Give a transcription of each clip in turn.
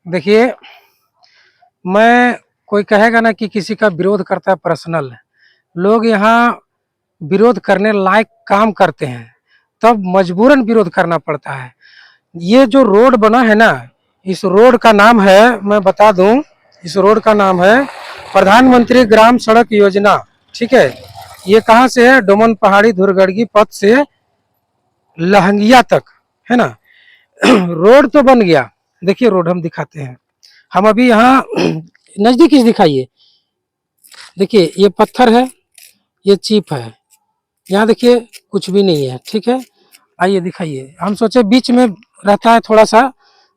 देखिए, मैं कोई कहेगा ना कि किसी का विरोध करता है पर्सनल। लोग यहाँ विरोध करने लायक काम करते हैं, तब मजबूरन विरोध करना पड़ता है। ये जो रोड बना है ना, इस रोड का नाम है, मैं बता दूं, इस रोड का नाम है प्रधानमंत्री ग्राम सड़क योजना। ठीक है, ये कहाँ से है? डोमन पहाड़ी धुरगड़गी पथ से लहंगिया तक, है ना। रोड तो बन गया। देखिए रोड हम दिखाते हैं। हम अभी यहाँ नजदीक ही दिखाइए। देखिए ये पत्थर है, ये चीप है। यहाँ देखिए कुछ भी नहीं है। ठीक है, आइए दिखाइए। हम सोचे बीच में रहता है थोड़ा सा,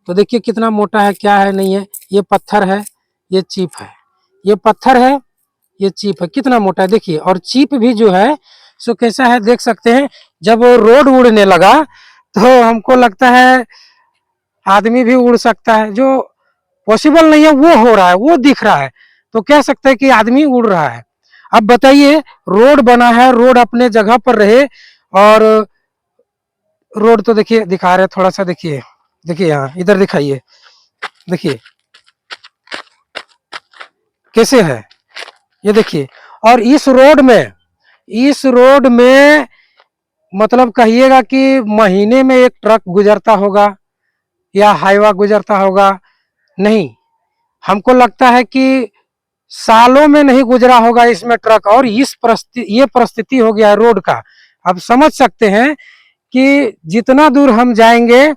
तो देखिए कितना मोटा है, क्या है नहीं है। ये पत्थर है, ये चीप है। ये पत्थर है, ये चीप है। कितना मोटा है देखिए। और चीप भी जो है सो कैसा है देख सकते हैं। जब वो रोड उड़ने लगा तो हमको लगता है आदमी भी उड़ सकता है। जो पॉसिबल नहीं है वो हो रहा है, वो दिख रहा है, तो कह सकते हैं कि आदमी उड़ रहा है। अब बताइए, रोड बना है, रोड अपने जगह पर रहे। और रोड तो देखिए दिखा रहे, थोड़ा सा देखिए। देखिए यहाँ इधर दिखाइए, देखिए कैसे है, ये देखिए। और इस रोड में मतलब कहिएगा कि महीने में एक ट्रक गुजरता होगा या हाईवा गुजरता होगा, नहीं, हमको लगता है कि सालों में नहीं गुजरा होगा इसमें ट्रक। और ये परिस्थिति हो गया है रोड का। अब समझ सकते हैं कि जितना दूर हम जाएंगे,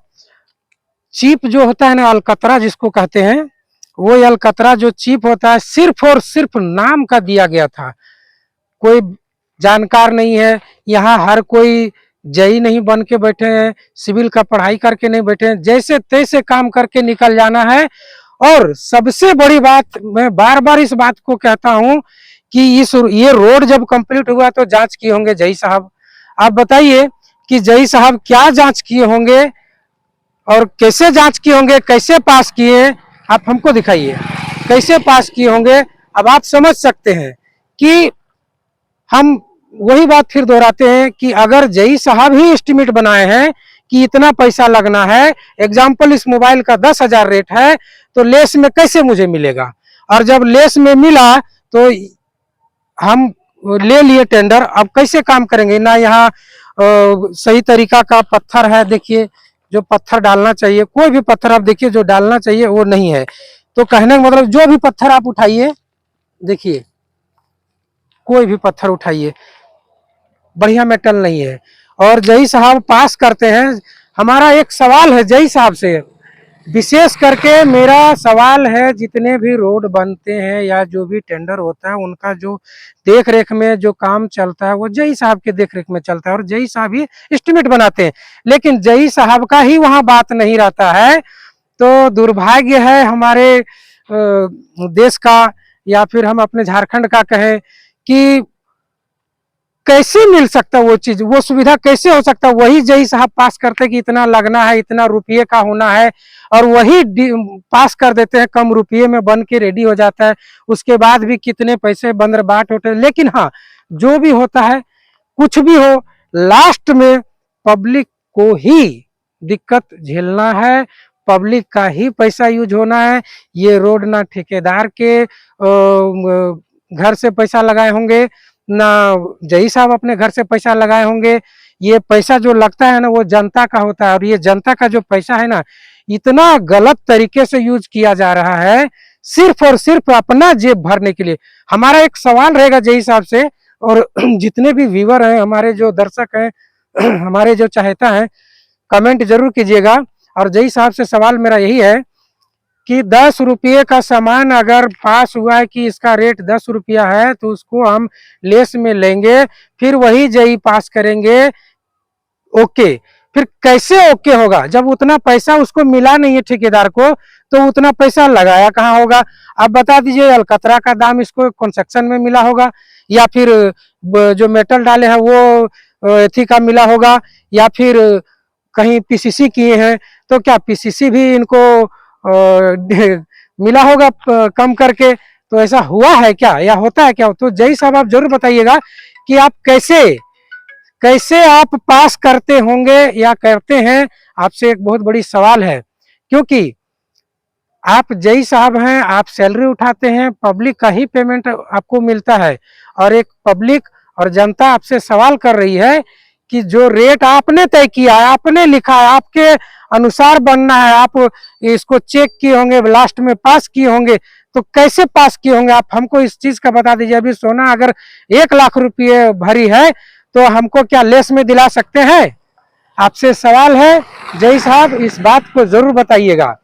चीप जो होता है ना, अलकतरा जिसको कहते हैं, वो अलकतरा जो चीप होता है सिर्फ और सिर्फ नाम का दिया गया था। कोई जानकार नहीं है यहाँ। हर कोई जई नहीं बन के बैठे हैं, सिविल का पढ़ाई करके नहीं बैठे हैं। जैसे तैसे काम करके निकल जाना है। और सबसे बड़ी बात, मैं बार बार इस बात को कहता हूं कि ये रोड जब कंप्लीट हुआ तो जांच किए होंगे जई साहब। आप बताइए कि जई साहब क्या जांच किए होंगे और कैसे जांच किए होंगे, कैसे पास किए, आप हमको दिखाइए कैसे पास किए होंगे। अब आप समझ सकते हैं कि हम वही बात फिर दोहराते हैं कि अगर जई साहब ही एस्टिमेट बनाए हैं कि इतना पैसा लगना है, एग्जाम्पल इस मोबाइल का 10,000 रेट है, तो लेस में कैसे मुझे मिलेगा? और जब लेस में मिला तो हम ले लिए टेंडर, अब कैसे काम करेंगे ना। यहाँ सही तरीका का पत्थर है, देखिए जो पत्थर डालना चाहिए, कोई भी पत्थर आप देखिए जो डालना चाहिए वो नहीं है। तो कहने का मतलब जो भी पत्थर आप उठाइए, देखिए कोई भी पत्थर उठाइए, बढ़िया मेटल नहीं है। और जई साहब पास करते हैं। हमारा एक सवाल है जई साहब से, विशेष करके मेरा सवाल है, जितने भी रोड बनते हैं या जो भी टेंडर होता है, उनका जो देख रेख में जो काम चलता है वो जई साहब के देख रेख में चलता है और जई साहब ही एस्टिमेट बनाते हैं। लेकिन जई साहब का ही वहां बात नहीं रहता है। तो दुर्भाग्य है हमारे देश का, या फिर हम अपने झारखंड का कहें, कि कैसे मिल सकता वो चीज, वो सुविधा कैसे हो सकता? वही जई साहब पास करते कि इतना लगना है, इतना रुपये का होना है, और वही पास कर देते हैं, कम रुपये में बन के रेडी हो जाता है। उसके बाद भी कितने पैसे बंदरबाट होते हैं। लेकिन हाँ, जो भी होता है, कुछ भी हो, लास्ट में पब्लिक को ही दिक्कत झेलना है, पब्लिक का ही पैसा यूज होना है। ये रोड ना ठेकेदार के घर से पैसा लगाए होंगे, ना जई साहब अपने घर से पैसा लगाए होंगे। ये पैसा जो लगता है ना, वो जनता का होता है। और ये जनता का जो पैसा है ना, इतना गलत तरीके से यूज किया जा रहा है, सिर्फ और सिर्फ अपना जेब भरने के लिए। हमारा एक सवाल रहेगा जई साहब से, और जितने भी व्यूअर हैं, हमारे जो दर्शक हैं, हमारे जो चाहता हैं, कमेंट जरूर कीजिएगा। और जई साहब से सवाल मेरा यही है कि 10 रुपये का सामान अगर पास हुआ है कि इसका रेट 10 रुपया है, तो उसको हम लेस में लेंगे, फिर वही जई पास करेंगे। ओके, फिर कैसे ओके होगा जब उतना पैसा उसको मिला नहीं है ठेकेदार को? तो उतना पैसा लगाया कहाँ होगा? अब बता दीजिए, अलकतरा का दाम इसको कंस्ट्रक्शन में मिला होगा, या फिर जो मेटल डाले हैं वो एथी का मिला होगा, या फिर कहीं पीसीसी किए हैं, तो क्या पीसीसी भी इनको मिला होगा कम करके? तो ऐसा हुआ है क्या या होता है क्या? तो जय साहब आप जरूर बताइएगा कि आप कैसे कैसे आप पास करते होंगे या करते हैं। आपसे एक बहुत बड़ी सवाल है, क्योंकि आप जई साहब हैं, आप सैलरी उठाते हैं, पब्लिक का ही पेमेंट आपको मिलता है, और एक पब्लिक और जनता आपसे सवाल कर रही है कि जो रेट आपने तय किया है, आपने लिखा है, आपके अनुसार बनना है, आप इसको चेक किए होंगे, लास्ट में पास किए होंगे, तो कैसे पास किए होंगे? आप हमको इस चीज का बता दीजिए। अभी सोना अगर 1 लाख रुपये भरी है तो हमको क्या लेस में दिला सकते हैं? आपसे सवाल है जय साहब, इस बात को जरूर बताइएगा।